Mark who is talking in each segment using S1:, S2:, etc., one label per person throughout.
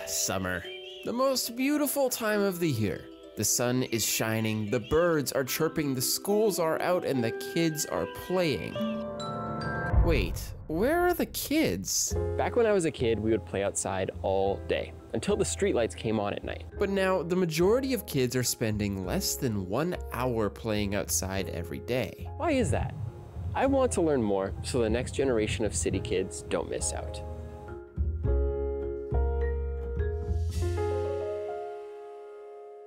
S1: Summer. The most beautiful time of the year. The sun is shining, the birds are chirping, the schools are out, and the kids are playing. Wait, where are the kids?
S2: Back when I was a kid, we would play outside all day, until the streetlights came on at night.
S1: But now, the majority of kids are spending less than 1 hour playing outside every day.
S2: Why is that? I want to learn more so the next generation of city kids don't miss out.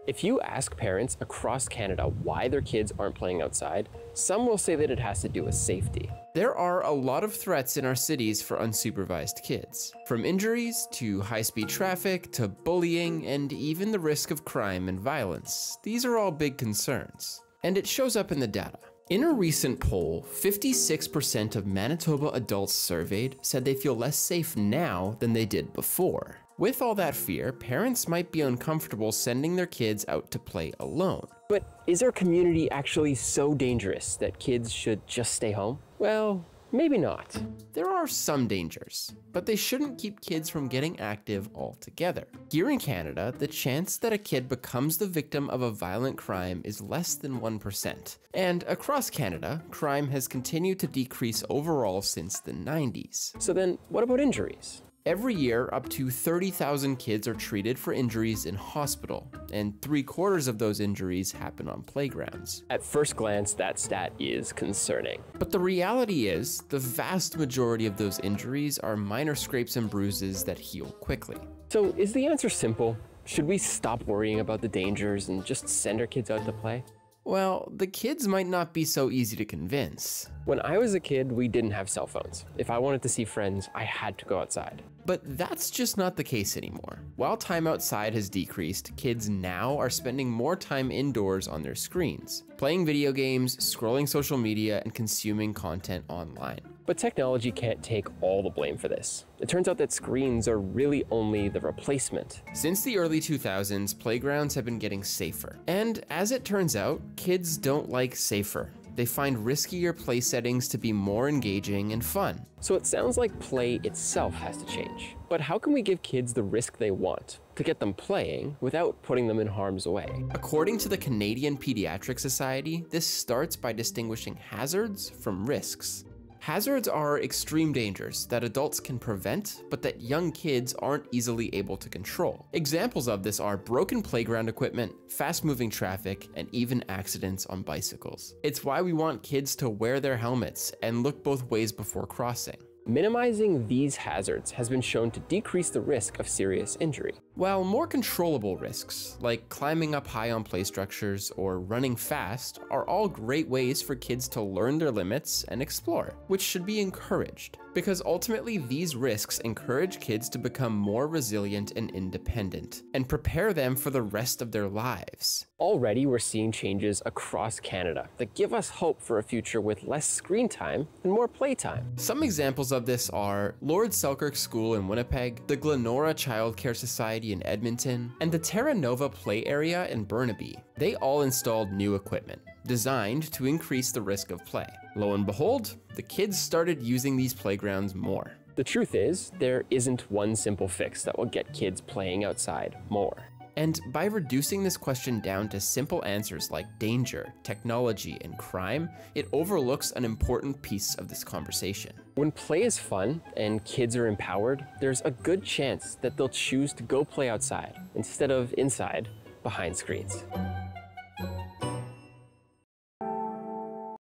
S2: If you ask parents across Canada why their kids aren't playing outside, some will say that it has to do with safety.
S1: There are a lot of threats in our cities for unsupervised kids. From injuries to high-speed traffic to bullying and even the risk of crime and violence. These are all big concerns. And it shows up in the data. In a recent poll, 56% of Manitoba adults surveyed said they feel less safe now than they did before. With all that fear, parents might be uncomfortable sending their kids out to play alone.
S2: But is our community actually so dangerous that kids should just stay home? Well, maybe not.
S1: There are some dangers, but they shouldn't keep kids from getting active altogether. Here in Canada, the chance that a kid becomes the victim of a violent crime is less than 1%. And across Canada, crime has continued to decrease overall since the 90s.
S2: So then, what about injuries?
S1: Every year, up to 30,000 kids are treated for injuries in hospital, and 3/4 of those injuries happen on playgrounds.
S2: At first glance, that stat is concerning.
S1: But the reality is, the vast majority of those injuries are minor scrapes and bruises that heal quickly.
S2: So is the answer simple? Should we stop worrying about the dangers and just send our kids out to play?
S1: Well, the kids might not be so easy to convince.
S2: When I was a kid, we didn't have cell phones. If I wanted to see friends, I had to go outside.
S1: But that's just not the case anymore. While time outside has decreased, kids now are spending more time indoors on their screens, playing video games, scrolling social media, and consuming content online.
S2: But technology can't take all the blame for this. It turns out that screens are really only the replacement.
S1: Since the early 2000s, playgrounds have been getting safer. And as it turns out, kids don't like safer. They find riskier play settings to be more engaging and fun.
S2: So it sounds like play itself has to change. But how can we give kids the risk they want to get them playing without putting them in harm's way?
S1: According to the Canadian Pediatric Society, this starts by distinguishing hazards from risks. Hazards are extreme dangers that adults can prevent, but that young kids aren't easily able to control. Examples of this are broken playground equipment, fast-moving traffic, and even accidents on bicycles. It's why we want kids to wear their helmets and look both ways before crossing.
S2: Minimizing these hazards has been shown to decrease the risk of serious injury.
S1: While more controllable risks, like climbing up high on play structures or running fast, are all great ways for kids to learn their limits and explore, which should be encouraged. Because ultimately, these risks encourage kids to become more resilient and independent, and prepare them for the rest of their lives.
S2: Already, we're seeing changes across Canada that give us hope for a future with less screen time and more playtime.
S1: Some examples of this are Lord Selkirk School in Winnipeg, the Glenora Child Care Society in Edmonton, and the Terra Nova Play Area in Burnaby. They all installed new equipment, designed to increase the risk of play. Lo and behold, the kids started using these playgrounds more.
S2: The truth is, there isn't one simple fix that will get kids playing outside more.
S1: And by reducing this question down to simple answers like danger, technology, and crime, it overlooks an important piece of this conversation.
S2: When play is fun and kids are empowered, there's a good chance that they'll choose to go play outside instead of inside behind screens.